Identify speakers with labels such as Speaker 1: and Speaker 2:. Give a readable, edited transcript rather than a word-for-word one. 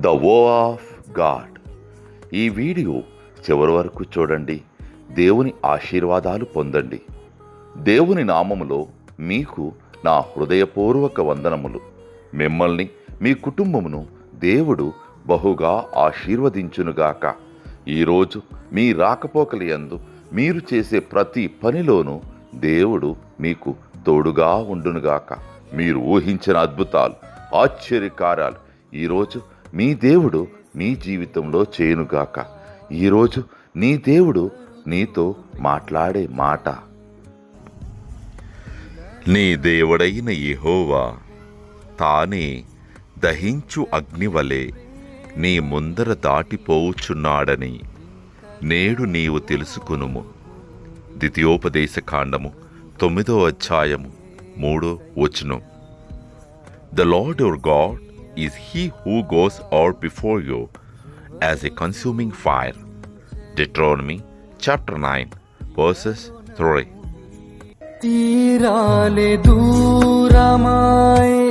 Speaker 1: The వో of God. ఈ video చివరి వరకు చూడండి. దేవుని ఆశీర్వాదాలు పొందండి. దేవుని నామములో మీకు నా హృదయపూర్వక వందనములు. మిమ్మల్ని మీ కుటుంబమును దేవుడు బహుగా ఆశీర్వదించునుగాక. ఈరోజు మీ రాకపోకలి యందు మీరు చేసే ప్రతి పనిలోనూ దేవుడు మీకు తోడుగా ఉండునుగాక. మీరు ఊహించిన అద్భుతాలు, ఆశ్చర్యకార్యాలు ఈరోజు మీ దేవుడు నీ జీవితంలో చేయునుగాక. ఈరోజు నీ దేవుడు నీతో మాట్లాడే మాట,
Speaker 2: నీ దేవుడైన యెహోవా తానే దహించు అగ్నివలె నీ ముందర దాటిపోవుచున్నాడని నేడు నీవు తెలుసుకునుము. ద్వితీయోపదేశకాండము 9వ అధ్యాయము 3వ వచనం. The Lord your God is he who goes out before you as a consuming fire. Deuteronomy chapter 9 verses 3.
Speaker 3: తీరాలే దూరమాయే